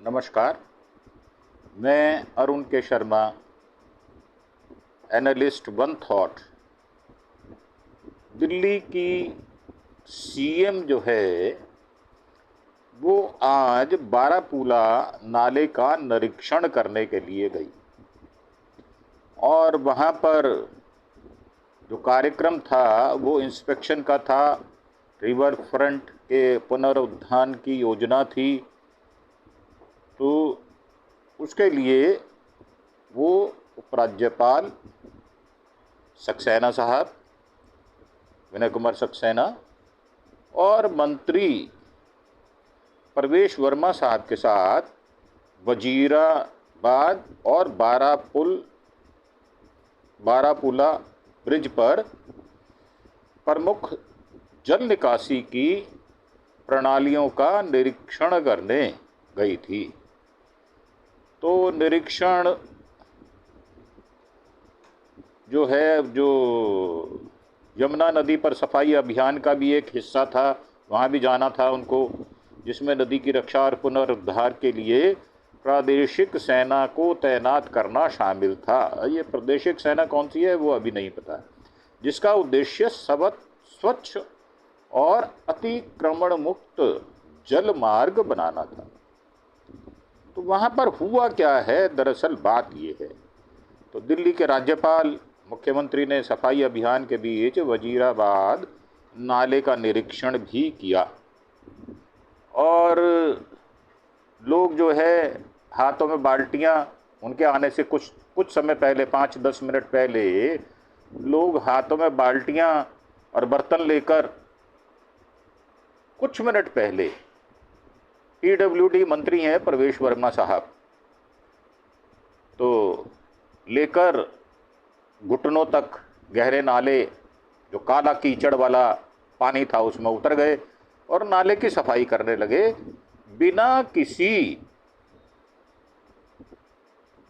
नमस्कार। मैं अरुण के Sharma, analyst one thought. Delhi की सीएम जो है वो आज बारापूला नाले का निरीक्षण करने के लिए गई और वहाँ पर जो कार्यक्रम था वो इंस्पेक्शन का था। रिवर फ्रंट के पुनरुद्धार की योजना थी, तो उसके लिए वो उपराज्यपाल सक्सेना साहब, विनय कुमार सक्सेना, और मंत्री प्रवेश वर्मा साहब के साथ वजीराबाद और बारापूला ब्रिज पर प्रमुख जल निकासी की प्रणालियों का निरीक्षण करने गई थी। तो निरीक्षण जो है, जो यमुना नदी पर सफाई अभियान का भी एक हिस्सा था, वहाँ भी जाना था उनको, जिसमें नदी की रक्षा और पुनरुद्धार के लिए प्रादेशिक सेना को तैनात करना शामिल था। ये प्रादेशिक सेना कौन सी है वो अभी नहीं पता, जिसका उद्देश्य स्वच्छ और अतिक्रमण मुक्त जल मार्ग बनाना था। तो वहाँ पर हुआ क्या है, दरअसल बात ये है। तो दिल्ली के राज्यपाल मुख्यमंत्री ने सफाई अभियान के बीच वजीराबाद नाले का निरीक्षण भी किया और लोग जो है हाथों में बाल्टियाँ, उनके आने से कुछ समय पहले, 5-10 मिनट पहले, लोग हाथों में बाल्टियाँ और बर्तन लेकर कुछ मिनट पहले पीडब्ल्यूडी मंत्री हैं प्रवेश वर्मा साहब, तो लेकर घुटनों तक गहरे नाले, जो काला कीचड़ वाला पानी था, उसमें उतर गए और नाले की सफाई करने लगे, बिना किसी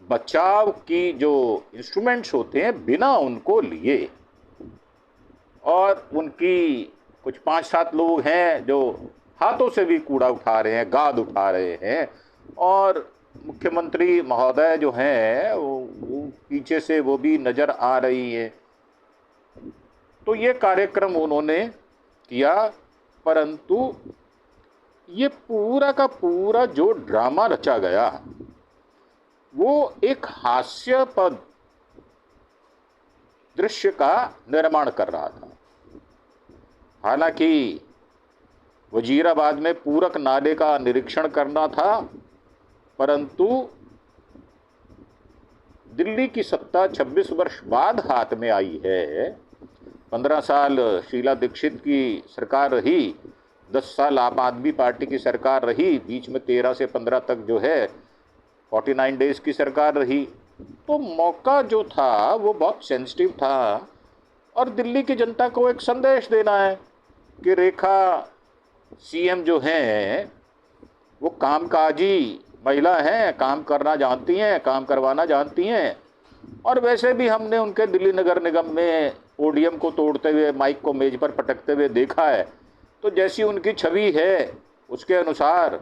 बचाव की जो इंस्ट्रूमेंट्स होते हैं बिना उनको लिए। और उनकी कुछ 5-7 लोग हैं जो हाथों से भी कूड़ा उठा रहे हैं, गाद उठा रहे हैं, और मुख्यमंत्री महोदय जो हैं वो पीछे से वो भी नज़र आ रही है। तो ये कार्यक्रम उन्होंने किया, परंतु ये पूरा का पूरा जो ड्रामा रचा गया वो एक हास्यास्पद दृश्य का निर्माण कर रहा था। हालांकि वजीराबाद में पूरक नाले का निरीक्षण करना था, परंतु दिल्ली की सत्ता 26 वर्ष बाद हाथ में आई है। 15 साल शीला दीक्षित की सरकार रही, 10 साल आम आदमी पार्टी की सरकार रही, बीच में 13 से 15 तक जो है 49 डेज की सरकार रही। तो मौका जो था वो बहुत सेंसिटिव था और दिल्ली की जनता को एक संदेश देना है कि रेखा सीएम जो हैं वो कामकाजी महिला हैं, काम करना जानती हैं, काम करवाना जानती हैं। और वैसे भी हमने उनके दिल्ली नगर निगम में पोडियम को तोड़ते हुए, माइक को मेज पर पटकते हुए देखा है। तो जैसी उनकी छवि है उसके अनुसार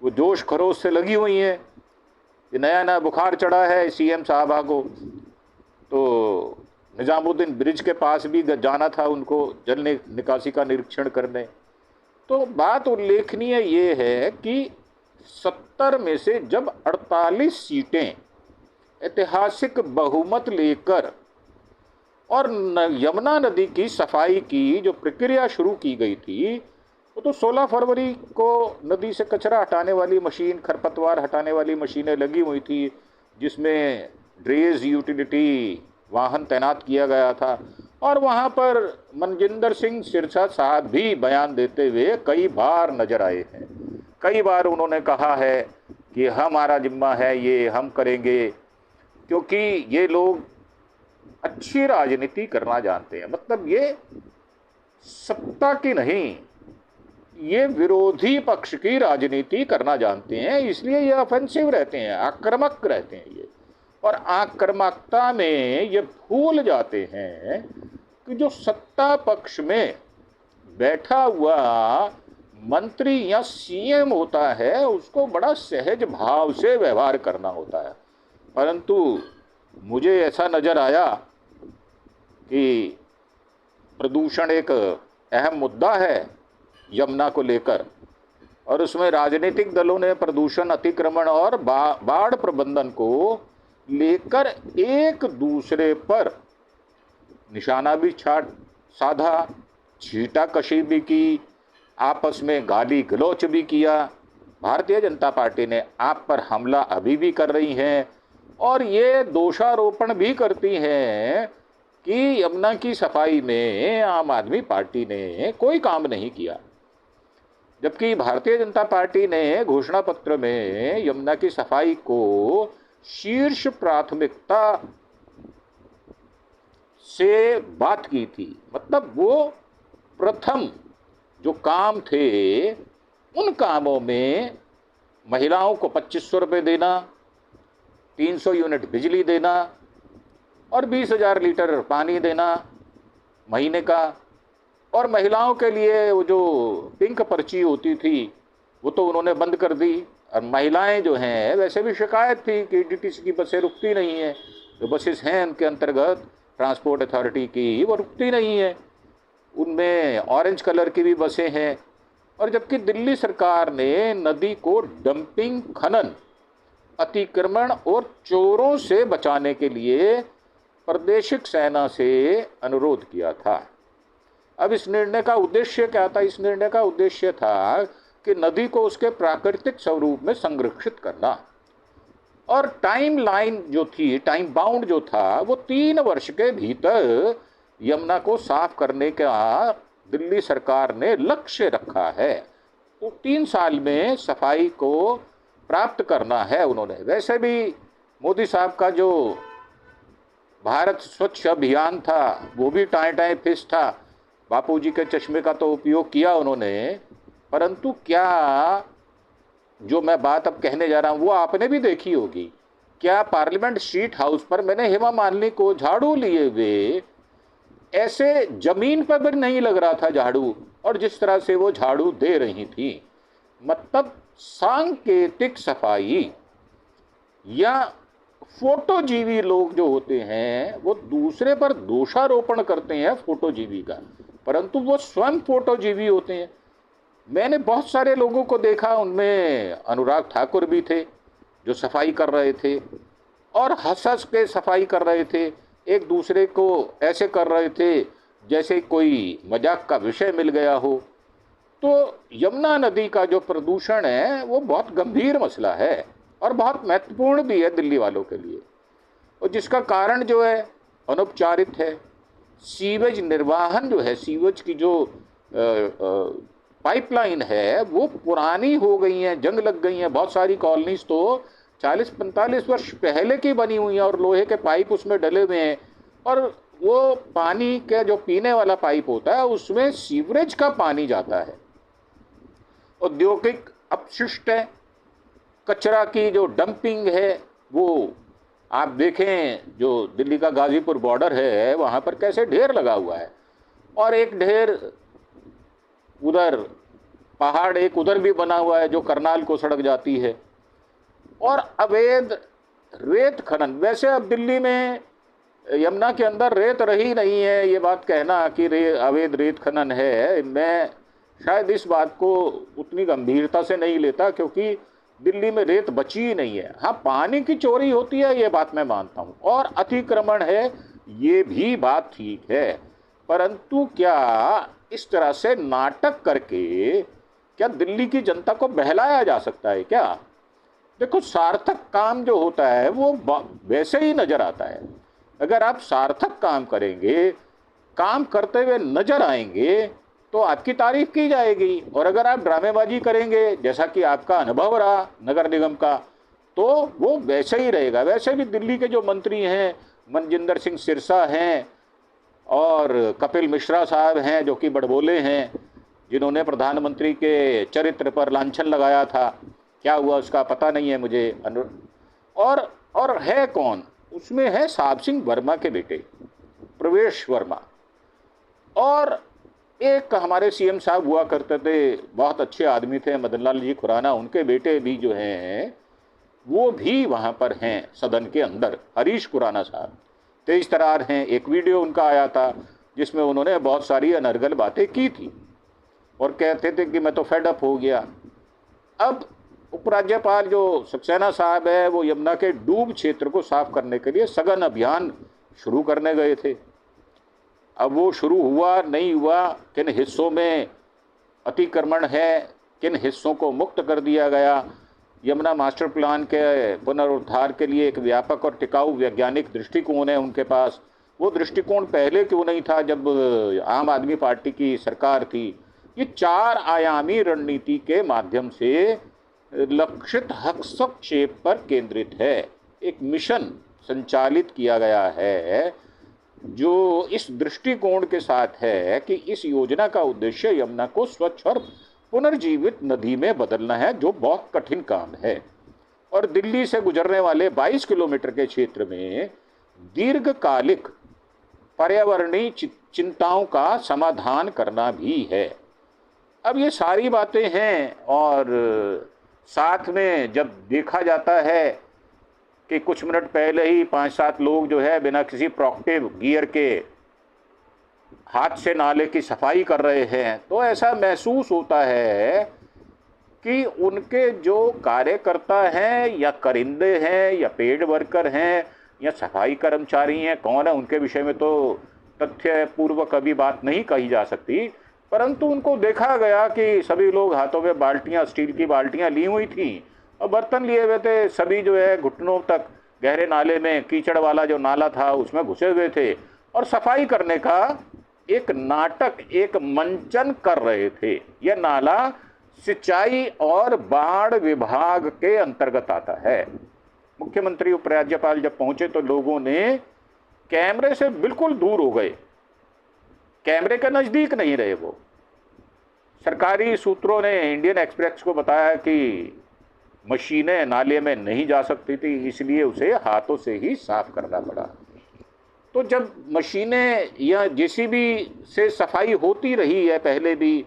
वो जोश खरोश से लगी हुई हैं। ये नया नया बुखार चढ़ा है सीएम साहबा को, तो निजामुद्दीन ब्रिज के पास भी जाना था उनको जल निकासी का निरीक्षण करने। तो बात उल्लेखनीय ये है कि 70 में से जब 48 सीटें ऐतिहासिक बहुमत लेकर और यमुना नदी की सफाई की जो प्रक्रिया शुरू की गई थी, वो तो 16 फरवरी को नदी से कचरा हटाने वाली मशीन, खरपतवार हटाने वाली मशीनें लगी हुई थी, जिसमें ड्रेज यूटिलिटी वाहन तैनात किया गया था। और वहाँ पर मनजिंदर सिंह सिरसा साहब भी बयान देते हुए कई बार नजर आए हैं। कई बार उन्होंने कहा है कि हमारा जिम्मा है, ये हम करेंगे, क्योंकि ये लोग अच्छी राजनीति करना जानते हैं। मतलब ये सत्ता की नहीं, ये विरोधी पक्ष की राजनीति करना जानते हैं, इसलिए ये ऑफेंसिव रहते हैं, आक्रामक रहते हैं ये। और आक्रामकता में ये भूल जाते हैं कि जो सत्ता पक्ष में बैठा हुआ मंत्री या सीएम होता है उसको बड़ा सहज भाव से व्यवहार करना होता है, परंतु मुझे ऐसा नजर आया कि प्रदूषण एक अहम मुद्दा है यमुना को लेकर, और उसमें राजनीतिक दलों ने प्रदूषण, अतिक्रमण और बाढ़ प्रबंधन को लेकर एक दूसरे पर निशाना भी साधा, छींटाकशी भी की, आपस में गाली गलौच भी किया। भारतीय जनता पार्टी ने आप पर हमला अभी भी कर रही है और ये दोषारोपण भी करती हैं कि यमुना की सफाई में आम आदमी पार्टी ने कोई काम नहीं किया, जबकि भारतीय जनता पार्टी ने घोषणा पत्र में यमुना की सफाई को शीर्ष प्राथमिकता से बात की थी। मतलब वो प्रथम जो काम थे उन कामों में महिलाओं को 2500 रुपये देना, 300 यूनिट बिजली देना और 20,000 लीटर पानी देना महीने का, और महिलाओं के लिए वो जो पिंक पर्ची होती थी वो तो उन्होंने बंद कर दी। और महिलाएं जो हैं, वैसे भी शिकायत थी कि डीटीसी की बसें रुकती नहीं हैं, जो बसेस हैं उनके अंतर्गत ट्रांसपोर्ट अथॉरिटी की वो रुकती नहीं है, उनमें ऑरेंज कलर की भी बसें हैं। और जबकि दिल्ली सरकार ने नदी को डंपिंग, खनन, अतिक्रमण और चोरों से बचाने के लिए प्रादेशिक सेना से अनुरोध किया था। अब इस निर्णय का उद्देश्य क्या था? इस निर्णय का उद्देश्य था कि नदी को उसके प्राकृतिक स्वरूप में संरक्षित करना, और टाइम लाइन जो थी, टाइम बाउंड जो था, वो 3 वर्ष के भीतर यमुना को साफ करने का दिल्ली सरकार ने लक्ष्य रखा है। तो 3 साल में सफाई को प्राप्त करना है उन्होंने। वैसे भी मोदी साहब का जो भारत स्वच्छ अभियान था वो भी टाएं टाएं फिस था। बापूजी के चश्मे का तो उपयोग किया उन्होंने, परंतु क्या जो मैं बात अब कहने जा रहा हूँ वो आपने भी देखी होगी। क्या पार्लियामेंट स्ट्रीट हाउस पर मैंने हेमा मालिनी को झाड़ू लिए हुए, ऐसे जमीन पर भी नहीं लग रहा था झाड़ू, और जिस तरह से वो झाड़ू दे रही थी। मतलब सांकेतिक सफाई, या फोटोजीवी लोग जो होते हैं वो दूसरे पर दोषारोपण करते हैं फोटोजीवी का, परंतु वो स्वयं फोटोजीवी होते हैं। मैंने बहुत सारे लोगों को देखा, उनमें अनुराग ठाकुर भी थे जो सफाई कर रहे थे और हंस हंस के सफाई कर रहे थे, एक दूसरे को ऐसे कर रहे थे जैसे कोई मजाक का विषय मिल गया हो। तो यमुना नदी का जो प्रदूषण है वो बहुत गंभीर मसला है और बहुत महत्वपूर्ण भी है दिल्ली वालों के लिए, और जिसका कारण जो है अनौपचारिक है। सीवेज निर्वाहन जो है, सीवेज की जो पाइपलाइन है वो पुरानी हो गई हैं, जंग लग गई हैं। बहुत सारी कॉलोनीज तो 40-45 वर्ष पहले की बनी हुई हैं और लोहे के पाइप उसमें डले हुए हैं, और वो पानी का जो पीने वाला पाइप होता है उसमें सीवरेज का पानी जाता है। औद्योगिक अपशिष्ट है, कचरा की जो डंपिंग है, वो आप देखें जो दिल्ली का गाजीपुर बॉर्डर है वहाँ पर कैसे ढेर लगा हुआ है, और एक ढेर उधर पहाड़ एक उधर भी बना हुआ है जो करनाल को सड़क जाती है। और अवैध रेत खनन, वैसे अब दिल्ली में यमुना के अंदर रेत रही नहीं है, ये बात कहना कि अवैध रेत खनन है, मैं शायद इस बात को उतनी गंभीरता से नहीं लेता, क्योंकि दिल्ली में रेत बची ही नहीं है। हाँ, पानी की चोरी होती है ये बात मैं मानता हूँ, और अतिक्रमण है ये भी बात ठीक है, परंतु क्या इस तरह से नाटक करके क्या दिल्ली की जनता को बहलाया जा सकता है क्या? देखो, सार्थक काम जो होता है वो वैसे ही नजर आता है। अगर आप सार्थक काम करेंगे, काम करते हुए नजर आएंगे तो आपकी तारीफ की जाएगी, और अगर आप ड्रामेबाजी करेंगे जैसा कि आपका अनुभव रहा नगर निगम का, तो वो वैसे ही रहेगा। वैसे भी दिल्ली के जो मंत्री हैं, मनजिंदर सिंह सिरसा हैं और कपिल मिश्रा साहब हैं जो कि बड़बोले हैं, जिन्होंने प्रधानमंत्री के चरित्र पर लांछन लगाया था, क्या हुआ उसका पता नहीं है मुझे। और है कौन उसमें? है साहब सिंह वर्मा के बेटे प्रवेश वर्मा। और एक हमारे सीएम साहब हुआ करते थे, बहुत अच्छे आदमी थे, मदन लाल जी खुराना, उनके बेटे भी जो हैं वो भी वहाँ पर हैं सदन के अंदर, हरीश खुराना साहब तेज तरार हैं। एक वीडियो उनका आया था जिसमें उन्होंने बहुत सारी अनर्गल बातें की थी और कहते थे कि मैं तो फेड अप हो गया। अब उपराज्यपाल जो सक्सेना साहब है वो यमुना के डूब क्षेत्र को साफ करने के लिए सघन अभियान शुरू करने गए थे। अब वो शुरू हुआ नहीं हुआ, किन हिस्सों में अतिक्रमण है, किन हिस्सों को मुक्त कर दिया गया, यमुना मास्टर प्लान के पुनरुद्धार के लिए एक व्यापक और टिकाऊ वैज्ञानिक दृष्टिकोण है उनके पास, वो दृष्टिकोण पहले क्यों नहीं था जब आम आदमी पार्टी की सरकार थी। ये 4 आयामी रणनीति के माध्यम से लक्षित हस्तक्षेप पर केंद्रित है। एक मिशन संचालित किया गया है जो इस दृष्टिकोण के साथ है कि इस योजना का उद्देश्य यमुना को स्वच्छ और पुनर्जीवित नदी में बदलना है, जो बहुत कठिन काम है, और दिल्ली से गुजरने वाले 22 किलोमीटर के क्षेत्र में दीर्घकालिक पर्यावरणीय चिंताओं का समाधान करना भी है। अब ये सारी बातें हैं और साथ में जब देखा जाता है कि कुछ मिनट पहले ही 5-7 लोग जो है बिना किसी प्रोएक्टिव गियर के हाथ से नाले की सफाई कर रहे हैं, तो ऐसा महसूस होता है कि उनके जो कार्यकर्ता हैं या करिंदे हैं या पेड वर्कर हैं या सफाई कर्मचारी हैं, कौन है उनके विषय में तो तथ्य पूर्वक कभी बात नहीं कही जा सकती, परंतु उनको देखा गया कि सभी लोग हाथों में बाल्टियां, स्टील की बाल्टियां ली हुई थी और बर्तन लिए हुए थे। सभी जो है घुटनों तक गहरे नाले में, कीचड़ वाला जो नाला था उसमें घुसे हुए थे और सफाई करने का एक नाटक, एक मंचन कर रहे थे। यह नाला सिंचाई और बाढ़ विभाग के अंतर्गत आता है। मुख्यमंत्री उपराज्यपाल जब पहुंचे तो लोगों ने कैमरे से बिल्कुल दूर हो गए, कैमरे के नजदीक नहीं रहे। वो सरकारी सूत्रों ने इंडियन एक्सप्रेस को बताया कि मशीनें नाले में नहीं जा सकती थी, इसलिए उसे हाथों से ही साफ करना पड़ा। तो जब मशीनें या जेसीबी से सफाई होती रही है पहले भी,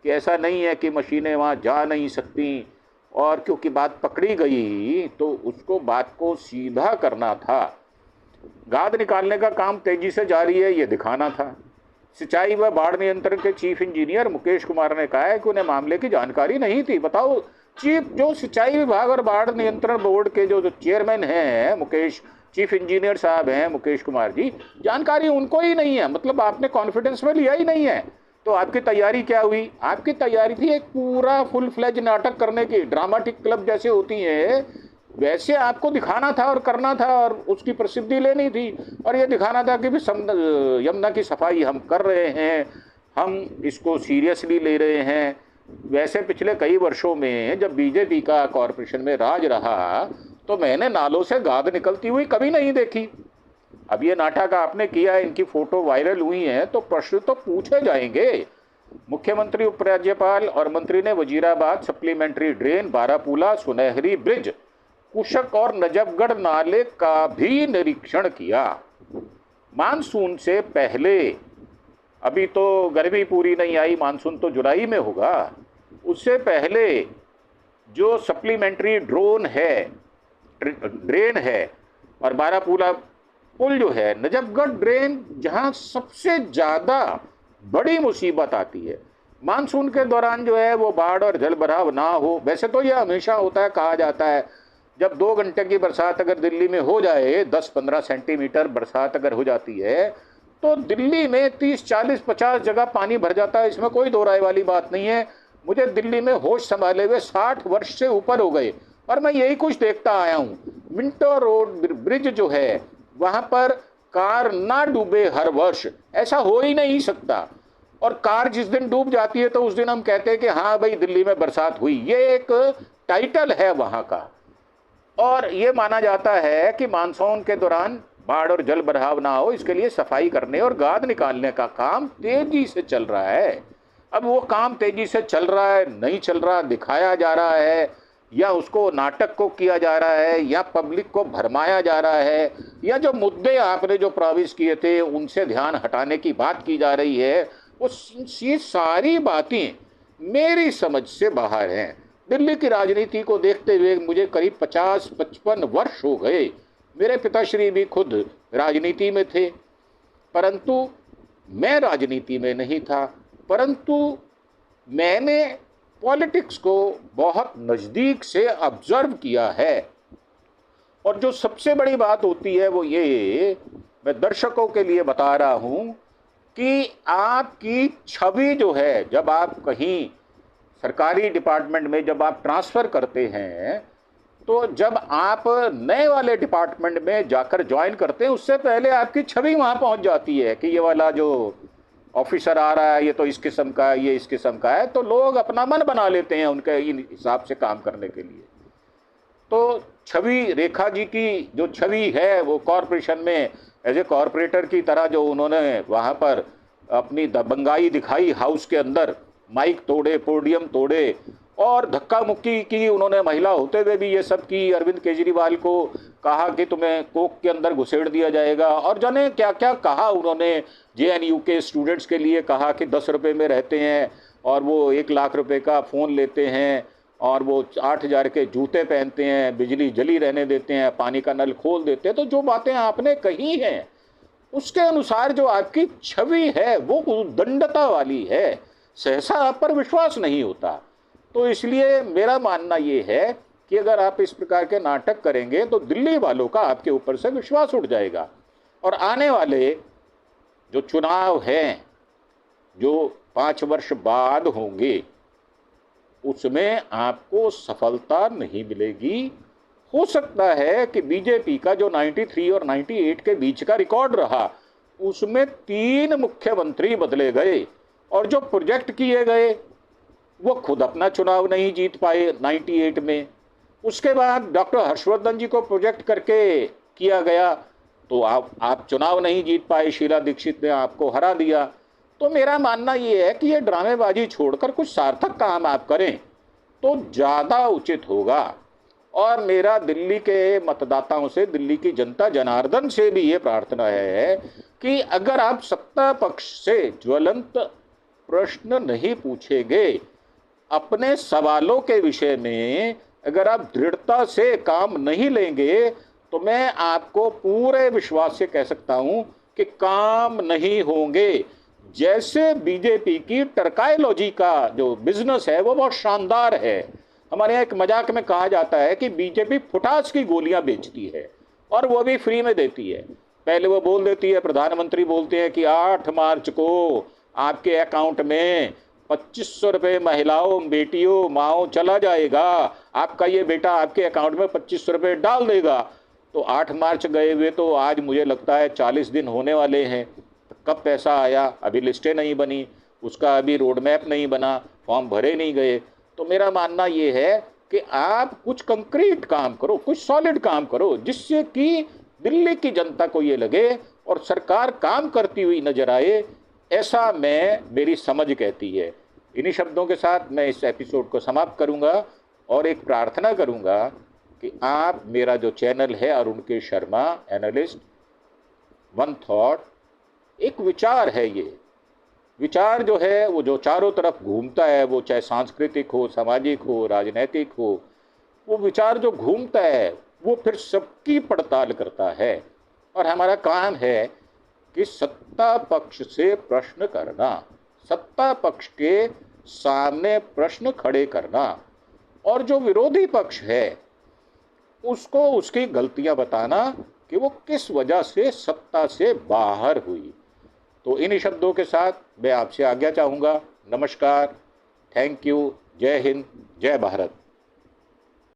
कि ऐसा नहीं है कि मशीनें वहाँ जा नहीं सकती, और क्योंकि बात पकड़ी गई तो उसको बात को सीधा करना था। गाद निकालने का काम तेजी से जारी है, ये दिखाना था। सिंचाई व बाढ़ नियंत्रण के चीफ इंजीनियर मुकेश कुमार ने कहा है कि उन्हें मामले की जानकारी नहीं थी। बताओ, चीफ जो सिंचाई विभाग और बाढ़ नियंत्रण बोर्ड के जो चेयरमैन हैं मुकेश, चीफ इंजीनियर साहब हैं मुकेश कुमार जी, जानकारी उनको ही नहीं है, मतलब आपने कॉन्फिडेंस में लिया ही नहीं है। तो आपकी तैयारी क्या हुई? आपकी तैयारी थी एक पूरा फुल फ्लेज नाटक करने की, ड्रामेटिक क्लब जैसे होती है वैसे आपको दिखाना था और करना था और उसकी प्रसिद्धि लेनी थी, और ये दिखाना था कि भी यमुना की सफाई हम कर रहे हैं, हम इसको सीरियसली ले रहे हैं। वैसे पिछले कई वर्षों में जब बीजेपी का कॉरपोरेशन में राज रहा तो मैंने नालों से गाद निकलती हुई कभी नहीं देखी। अब ये नाटक आपने किया, इनकी फोटो वायरल हुई है, तो प्रश्न तो पूछे जाएंगे। मुख्यमंत्री, उपराज्यपाल और मंत्री ने वजीराबाद सप्लीमेंट्री ड्रेन, बारापूला, सुनहरी ब्रिज, कुशक और नजफगढ़ नाले का भी निरीक्षण किया। मानसून से पहले, अभी तो गर्मी पूरी नहीं आई, मानसून तो जुलाई में होगा, उससे पहले जो सप्लीमेंट्री ड्रेन है और बारापूला पुल जो है, नजफगढ़ ड्रेन, जहां सबसे ज्यादा बड़ी मुसीबत आती है मानसून के दौरान जो है वो बाढ़ और जल भराव ना हो। वैसे तो यह हमेशा होता है, कहा जाता है जब 2 घंटे की बरसात अगर दिल्ली में हो जाए, 10-15 सेंटीमीटर बरसात अगर हो जाती है तो दिल्ली में 30, 40, 50 जगह पानी भर जाता है। इसमें कोई दो राय वाली बात नहीं है। मुझे दिल्ली में होश संभाले हुए 60 वर्ष से ऊपर हो गए और मैं यही कुछ देखता आया हूँ। मिंटो रोड ब्रिज जो है वहाँ पर कार ना डूबे हर वर्ष, ऐसा हो ही नहीं सकता। और कार जिस दिन डूब जाती है तो उस दिन हम कहते हैं कि हाँ भाई दिल्ली में बरसात हुई, ये एक टाइटल है वहाँ का। और ये माना जाता है कि मानसून के दौरान बाढ़ और जल भराव ना हो, इसके लिए सफाई करने और गाद निकालने का काम तेजी से चल रहा है। अब वो काम तेजी से चल रहा है, नहीं चल रहा, दिखाया जा रहा है, या उसको नाटक को किया जा रहा है, या पब्लिक को भरमाया जा रहा है, या जो मुद्दे आपने जो प्रॉमिस किए थे उनसे ध्यान हटाने की बात की जा रही है, ये सारी बातें मेरी समझ से बाहर हैं। दिल्ली की राजनीति को देखते हुए मुझे करीब 50-55 वर्ष हो गए। मेरे पिताश्री भी खुद राजनीति में थे, परंतु मैं राजनीति में नहीं था, परंतु मैंने पॉलिटिक्स को बहुत नज़दीक से ऑब्जर्व किया है। और जो सबसे बड़ी बात होती है वो ये, मैं दर्शकों के लिए बता रहा हूँ कि आपकी छवि जो है, जब आप कहीं सरकारी डिपार्टमेंट में जब आप ट्रांसफ़र करते हैं, तो जब आप नए वाले डिपार्टमेंट में जाकर ज्वाइन करते हैं, उससे पहले आपकी छवि वहाँ पहुँच जाती है कि ये वाला जो ऑफिसर आ रहा है ये तो इस किस्म का है, ये इस किस्म का है, तो लोग अपना मन बना लेते हैं उनके इन हिसाब से काम करने के लिए। तो छवि, रेखा जी की जो छवि है वो कॉरपोरेशन में एज ए कॉरपोरेटर की तरह जो उन्होंने वहाँ पर अपनी दबंगाई दिखाई, हाउस के अंदर माइक तोड़े, पोडियम तोड़े और धक्का मुक्की की उन्होंने, महिला होते हुए भी ये सब की। अरविंद केजरीवाल को कहा कि तुम्हें कोक के अंदर घुसेड़ दिया जाएगा, और जाने क्या क्या कहा उन्होंने। JNU के स्टूडेंट्स के लिए कहा कि 10 रुपये में रहते हैं और वो 1 लाख रुपए का फ़ोन लेते हैं, और वो 8,000 के जूते पहनते हैं, बिजली जली रहने देते हैं, पानी का नल खोल देते हैं। तो जो बातें आपने कही हैं उसके अनुसार जो आपकी छवि है वो उद्दंडता वाली है, सहसा आप पर विश्वास नहीं होता। तो इसलिए मेरा मानना ये है कि अगर आप इस प्रकार के नाटक करेंगे तो दिल्ली वालों का आपके ऊपर से विश्वास उठ जाएगा, और आने वाले जो चुनाव हैं जो 5 वर्ष बाद होंगे उसमें आपको सफलता नहीं मिलेगी। हो सकता है कि बीजेपी का जो 93 और 98 के बीच का रिकॉर्ड रहा उसमें 3 मुख्यमंत्री बदले गए, और जो प्रोजेक्ट किए गए वो खुद अपना चुनाव नहीं जीत पाए 98 में। उसके बाद डॉक्टर हर्षवर्धन जी को प्रोजेक्ट करके किया गया तो आप चुनाव नहीं जीत पाए, शीला दीक्षित ने आपको हरा दिया। तो मेरा मानना ये है कि ये ड्रामेबाजी छोड़कर कुछ सार्थक काम आप करें तो ज़्यादा उचित होगा। और मेरा दिल्ली के मतदाताओं से, दिल्ली की जनता जनार्दन से भी ये प्रार्थना है कि अगर आप सत्ता पक्ष से ज्वलंत प्रश्न नहीं पूछेंगे, अपने सवालों के विषय में अगर आप दृढ़ता से काम नहीं लेंगे, तो मैं आपको पूरे विश्वास से कह सकता हूं कि काम नहीं होंगे। जैसे बीजेपी की टर्काइलॉजी का जो बिजनेस है वो बहुत शानदार है। हमारे यहाँ एक मजाक में कहा जाता है कि बीजेपी फुटास की गोलियां बेचती है और वो भी फ्री में देती है। पहले वो बोल देती है, प्रधानमंत्री बोलते हैं कि 8 मार्च को आपके अकाउंट में 2500 रुपये महिलाओं, बेटियों, माओ चला जाएगा, आपका ये बेटा आपके अकाउंट में 2500 रुपये डाल देगा। तो 8 मार्च गए हुए तो आज मुझे लगता है 40 दिन होने वाले हैं। कब पैसा आया, अभी लिस्टें नहीं बनी, उसका अभी रोड मैप नहीं बना, फॉर्म भरे नहीं गए। तो मेरा मानना ये है कि आप कुछ कंक्रीट काम करो, कुछ सॉलिड काम करो, जिससे कि दिल्ली की जनता को ये लगे और सरकार काम करती हुई नजर आए, ऐसा मेरी समझ कहती है। इन्हीं शब्दों के साथ मैं इस एपिसोड को समाप्त करूंगा और एक प्रार्थना करूंगा कि आप मेरा जो चैनल है अरुण के शर्मा एनालिस्ट, वन थॉट, एक विचार है, ये विचार जो है वो जो चारों तरफ घूमता है, वो चाहे सांस्कृतिक हो, सामाजिक हो, राजनैतिक हो, वो विचार जो घूमता है वो फिर सबकी पड़ताल करता है। और हमारा काम है कि सत्ता पक्ष से प्रश्न करना, सत्ता पक्ष के सामने प्रश्न खड़े करना, और जो विरोधी पक्ष है उसको उसकी गलतियां बताना कि वो किस वजह से सत्ता से बाहर हुई। तो इन्हीं शब्दों के साथ मैं आपसे आज्ञा चाहूँगा। नमस्कार, थैंक यू, जय हिंद, जय भारत।